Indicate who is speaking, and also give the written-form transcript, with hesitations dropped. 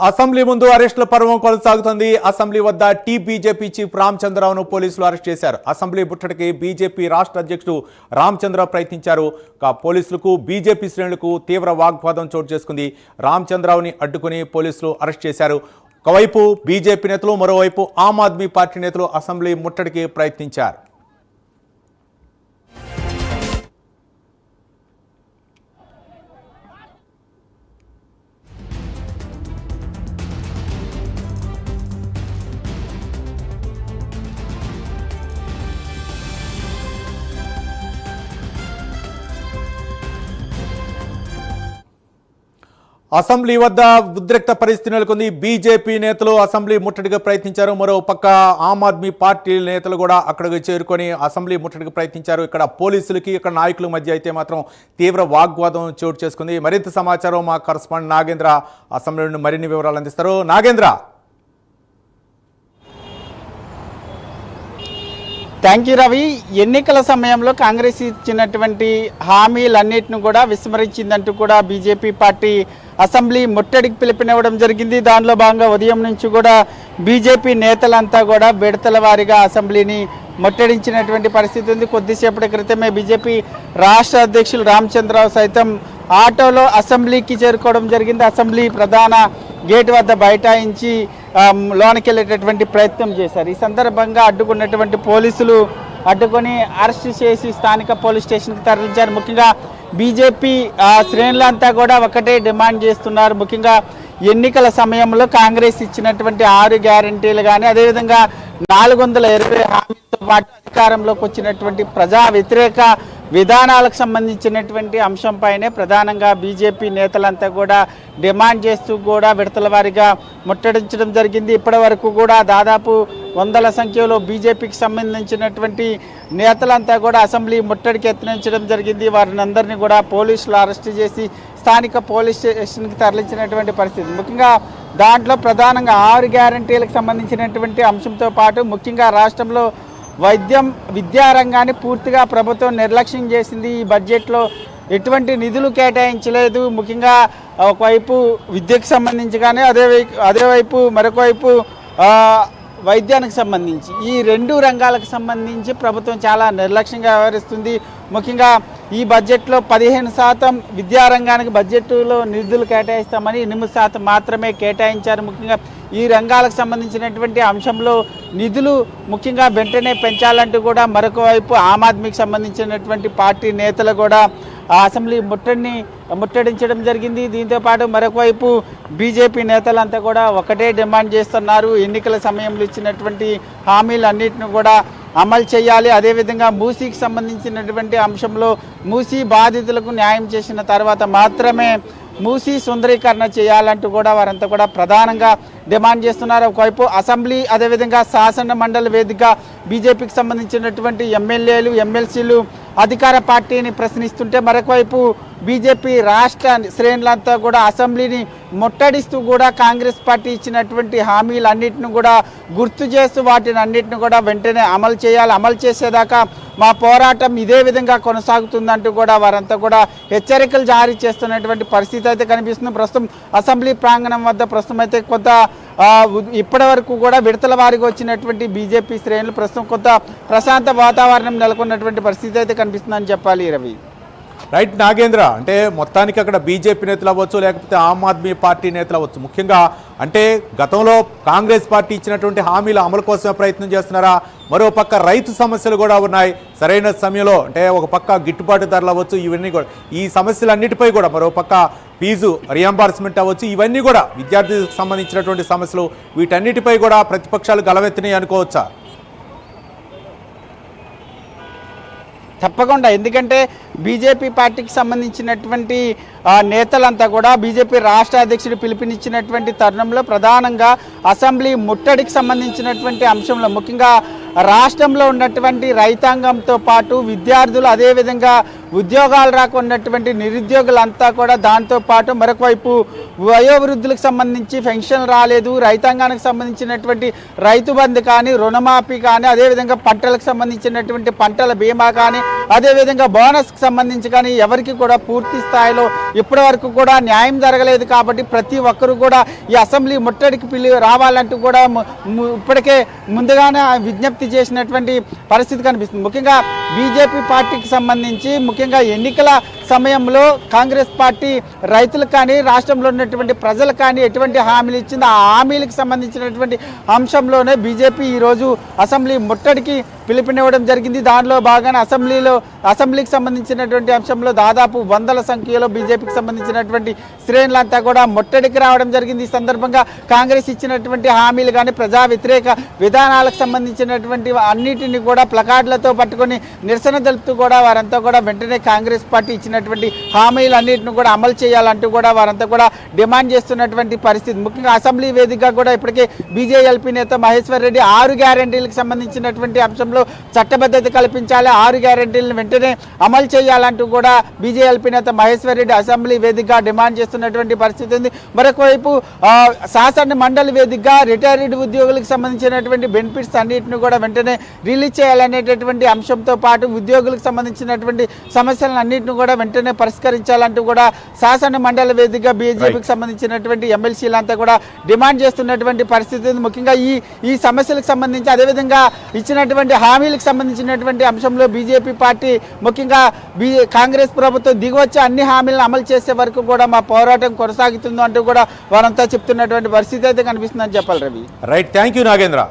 Speaker 1: Assembly ముందు అరెస్టుల పర్వం కొనసాగుతుంది. అసెంబ్లీ వద్ద బీజేపీ చీఫ్ రామచంద్రరావును పోలీసులు అరెస్ట్ చేశారు. అసెంబ్లీ ముట్టడికి బీజేపీ రాష్ట్ర అధ్యక్షుడు రామచంద్రరావు ప్రయత్నించారు. బీజేపీ బీజేపీ శ్రేణులకు తీవ్ర వాగ్వాదం చోటు చేసుకుంది. రామచంద్రరావుని అడ్డుకుని పోలీసులు అరెస్ట్ చేశారు. ఒకవైపు బీజేపీ నేతలు, మరోవైపు ఆమ్ ఆద్మీ పార్టీ నేతలు అసెంబ్లీ ముట్టడికి ప్రయత్నించారు. అసెంబ్లీ వద్ద ఉద్రిక్త పరిస్థితి నెలకొంది. బీజేపీ నేతలు అసెంబ్లీ ముట్టడికి ప్రయత్నించారు. మరో పక్క ఆమ్ ఆద్మీ పార్టీ నేతలు కూడా అక్కడికి చేరుకొని అసెంబ్లీ ముట్టడికి ప్రయత్నించారు. ఇక్కడ పోలీసులకి ఇక్కడ నాయకుల మధ్య అయితే మాత్రం తీవ్ర వాగ్వాదం చోటు చేసుకుంది. మరింత సమాచారం మా కరస్పాండెంట్ నాగేంద్ర అసెంబ్లీ నుండి మరిన్ని వివరాలు అందిస్తారు. నాగేంద్ర.
Speaker 2: Thank you Ravi. ఎన్నికల సమయంలో కాంగ్రెస్ ఇచ్చినటువంటి హామీలన్నిటిని కూడా విస్మరించిందంటూ కూడా బీజేపీ పార్టీ అసెంబ్లీ ముట్టడికి పిలుపునివ్వడం జరిగింది. దానిలో భాగంగా ఉదయం నుంచి కూడా బీజేపీ నేతలంతా కూడా విడతల వారీగా అసెంబ్లీని ముట్టడించినటువంటి పరిస్థితి ఉంది. కొద్దిసేపటి క్రితమే బీజేపీ రాష్ట్ర అధ్యక్షులు రామచంద్రరావు సైతం ఆటోలో అసెంబ్లీకి చేరుకోవడం జరిగింది. అసెంబ్లీ ప్రధాన గేట్ వద్ద బైఠాయించి లోనికి వెళ్ళేటటువంటి ప్రయత్నం చేశారు. ఈ సందర్భంగా అడ్డుకున్నటువంటి పోలీసులు అడ్డుకొని అరెస్ట్ చేసి స్థానిక పోలీస్ స్టేషన్కి తరలించారు. ముఖ్యంగా బీజేపీ శ్రేణులంతా కూడా ఒకటే డిమాండ్ చేస్తున్నారు. ముఖ్యంగా ఎన్నికల సమయంలో కాంగ్రెస్ ఇచ్చినటువంటి 6 గ్యారంటీలు కానీ, అదేవిధంగా 420 హామీలతో పాటు అధికారంలోకి వచ్చినటువంటి ప్రజా వ్యతిరేక విధానాలకు సంబంధించినటువంటి అంశంపైనే ప్రధానంగా బీజేపీ నేతలంతా కూడా డిమాండ్ చేస్తూ కూడా విడతల వారీగా ముట్టడించడం జరిగింది. ఇప్పటి వరకు కూడా దాదాపు వందల సంఖ్యలో బీజేపీకి సంబంధించినటువంటి నేతలంతా కూడా అసెంబ్లీ ముట్టడికి యత్నించడం జరిగింది. వారిని అందరినీ కూడా పోలీసులు అరెస్ట్ చేసి స్థానిక పోలీస్ స్టేషన్కి తరలించినటువంటి పరిస్థితి. ముఖ్యంగా దాంట్లో ప్రధానంగా 6 గ్యారంటీలకు సంబంధించినటువంటి అంశంతో పాటు ముఖ్యంగా రాష్ట్రంలో వైద్యం, విద్యారంగాన్ని పూర్తిగా ప్రభుత్వం నిర్లక్ష్యం చేసింది. ఈ బడ్జెట్లో ఎటువంటి నిధులు కేటాయించలేదు. ముఖ్యంగా ఒకవైపు విద్యకు సంబంధించి కానీ అదేవైపు మరొక వైపు వైద్యానికి సంబంధించి ఈ 2 రంగాలకు సంబంధించి ప్రభుత్వం చాలా నిర్లక్ష్యంగా వ్యవహరిస్తుంది. ముఖ్యంగా ఈ బడ్జెట్లో 15% విద్యారంగానికి బడ్జెట్లో నిధులు కేటాయిస్తామని 8% మాత్రమే కేటాయించారు. ముఖ్యంగా ఈ రంగాలకు సంబంధించినటువంటి అంశంలో నిధులు ముఖ్యంగా వెంటనే పెంచాలంటూ కూడా మరొక వైపు ఆమ్ ఆద్మీకి సంబంధించినటువంటి పార్టీ నేతలు కూడా అసెంబ్లీ ముట్టడించడం జరిగింది. దీంతోపాటు మరొక వైపు బీజేపీ నేతలంతా కూడా ఒకటే డిమాండ్ చేస్తున్నారు. ఎన్నికల సమయంలో ఇచ్చినటువంటి హామీలన్నింటినీ కూడా అమలు చేయాలి. అదేవిధంగా మూసీకి సంబంధించినటువంటి అంశంలో మూసీ బాధితులకు న్యాయం చేసిన తర్వాత మాత్రమే మూసీ సుందరీకరణ చేయాలంటూ కూడా వారంతా కూడా ప్రధానంగా డిమాండ్ చేస్తున్నారు. ఒకవైపు అసెంబ్లీ, అదేవిధంగా శాసన మండలి వేదిక బీజేపీకి సంబంధించినటువంటి ఎమ్మెల్యేలు, ఎమ్మెల్సీలు అధికార పార్టీని ప్రశ్నిస్తుంటే, మరొకవైపు బీజేపీ రాష్ట్ర శ్రేణులంతా కూడా అసెంబ్లీని ముట్టడిస్తూ కూడా కాంగ్రెస్ పార్టీ ఇచ్చినటువంటి హామీలన్నింటిని కూడా గుర్తు చేస్తూ వాటిని అన్నింటిని కూడా వెంటనే అమలు చేయాలి. అమలు చేసేదాకా మా పోరాటం ఇదే విధంగా కొనసాగుతుందంటూ కూడా వారంతా కూడా హెచ్చరికలు జారీ చేస్తున్నటువంటి పరిస్థితి అయితే కనిపిస్తుంది. ప్రస్తుతం అసెంబ్లీ ప్రాంగణం వద్ద ప్రస్తుతం అయితే కొంత ఇప్పటి వరకు కూడా విడతల వారీగా వచ్చినటువంటి బీజేపీ శ్రేణులు ప్రస్తుతం కొంత ప్రశాంత వాతావరణం నెలకొన్నటువంటి పరిస్థితి అయితే కనిపిస్తుందని చెప్పాలి రవి.
Speaker 1: రైట్ నాగేంద్ర. అంటే మొత్తానికి అక్కడ బీజేపీ నేతలు అవ్వచ్చు, లేకపోతే ఆమ్ ఆద్మీ పార్టీ నేతలు అవ్వచ్చు, ముఖ్యంగా అంటే గతంలో కాంగ్రెస్ పార్టీ ఇచ్చినటువంటి హామీల అమలు కోసమే ప్రయత్నం చేస్తున్నారా? మరో పక్క రైతు సమస్యలు కూడా ఉన్నాయి. సరైన సమయంలో అంటే ఒక పక్క గిట్టుబాటు ధరలు అవ్వచ్చు, ఇవన్నీ కూడా ఈ సమస్యలన్నిటిపై కూడా మరో పక్క ఫీజు రియంబర్స్మెంట్ అవ్వచ్చు, ఇవన్నీ కూడా విద్యార్థులకు సంబంధించినటువంటి సమస్యలు, వీటన్నిటిపై కూడా ప్రతిపక్షాలు గలవెత్తినాయి అనుకోవచ్చా?
Speaker 2: తప్పకుండా. ఎందుకంటే బీజేపీ పార్టీకి సంబంధించినటువంటి నేతలంతా కూడా బీజేపీ రాష్ట్ర అధ్యక్షుడు పిలుపునిచ్చినటువంటి తరుణంలో ప్రధానంగా అసెంబ్లీ ముట్టడికి సంబంధించినటువంటి అంశంలో ముఖ్యంగా రాష్ట్రంలో ఉన్నటువంటి రైతాంగంతో పాటు విద్యార్థులు, అదేవిధంగా ఉద్యోగాలు రాకున్నటువంటి నిరుద్యోగులంతా కూడా దాంతో పాటు మరొక వైపు వయోవృద్ధులకు సంబంధించి పెన్షన్ రాలేదు, రైతాంగానికి సంబంధించినటువంటి రైతు బంధు కానీ, రుణమాఫీ కానీ, అదేవిధంగా పంటలకు సంబంధించినటువంటి పంటల బీమా కానీ, అదేవిధంగా బోనస్కి సంబంధించి కానీ ఎవరికి కూడా పూర్తి స్థాయిలో ఇప్పటి వరకు కూడా న్యాయం జరగలేదు. కాబట్టి ప్రతి ఒక్కరూ కూడా ఈ అసెంబ్లీ ముట్టడికి రావాలంటూ కూడా ఇప్పటికే ముందుగానే విజ్ఞప్తి చేసినటువంటి పరిస్థితి కనిపిస్తుంది. ముఖ్యంగా బీజేపీ పార్టీకి సంబంధించి ముఖ్యంగా ఎన్నికల సమయంలో కాంగ్రెస్ పార్టీ రైతులకు కానీ, రాష్ట్రంలో ఉన్నటువంటి ప్రజలకు కానీ ఎటువంటి హామీలు ఇచ్చిందో ఆ హామీలకు సంబంధించినటువంటి అంశంలోనే బీజేపీ ఈరోజు అసెంబ్లీ ముట్టడికి పిలుపునివ్వడం జరిగింది. దానిలో భాగంగా అసెంబ్లీకి సంబంధించినటువంటి అంశంలో దాదాపు వందల సంఖ్యలో బీజేపీకి సంబంధించినటువంటి శ్రేణులంతా కూడా ముట్టడికి రావడం జరిగింది. ఈ సందర్భంగా కాంగ్రెస్ ఇచ్చినటువంటి హామీలు కానీ, ప్రజా వ్యతిరేక విధానాలకు సంబంధించినటువంటి అన్నిటిని కూడా ప్లకార్డులతో పట్టుకొని నిరసన తెలుపుతూ కూడా వారంతా కూడా వెంటనే కాంగ్రెస్ పార్టీ ఇచ్చినటువంటి హామీలన్నింటిని కూడా అమలు చేయాలంటూ కూడా వారంతా కూడా డిమాండ్ చేస్తున్నటువంటి పరిస్థితి. ముఖ్యంగా అసెంబ్లీ వేదికగా కూడా ఇప్పటికే బీజేఎల్పీ నేత మహేశ్వర్ రెడ్డి 6 గ్యారెంటీలకు సంబంధించినటువంటి అంశంలో చట్టబద్ధత కల్పించాలి, 6 గ్యారెంటీలను వెంటనే అమలు చేయాలంటూ కూడా బీజేఎల్పీ నేత మహేశ్వర్ రెడ్డి అసెంబ్లీ వేదికగా డిమాండ్ చేస్తున్నటువంటి పరిస్థితి ఉంది. మరొక వైపు శాసన మండలి వేదికగా రిటైర్డ్ ఉద్యోగులకు సంబంధించినటువంటి బెనిఫిట్స్ అన్నింటిని కూడా వెంటనే రిలీజ్ చేయాలనేటటువంటి అంశంతో పాటు ఉద్యోగులకు సంబంధించినటువంటి సమస్యలను అన్నింటిని కూడా వెంటనే పరిష్కరించాలంటూ కూడా శాసన మండలి వేదికగా బీజేపీకి సంబంధించినటువంటి ఎమ్మెల్సీలంతా కూడా డిమాండ్ చేస్తున్నటువంటి పరిస్థితి ఉంది. ముఖ్యంగా ఈ సమస్యలకు సంబంధించి అదేవిధంగా ఇచ్చినటువంటి హామీలకు సంబంధించినటువంటి అంశంలో బీజేపీ పార్టీ ముఖ్యంగా కాంగ్రెస్ ప్రభుత్వం దిగివచ్చి అన్ని హామీలను అమలు చేసే వరకు కూడా మా పోరాటం కొనసాగుతుందో అంటూ కూడా వారంతా చెప్తున్నటువంటి పరిస్థితి అయితే కనిపిస్తుందని చెప్పాలి Ravi.
Speaker 1: Right, thank you Nagendra.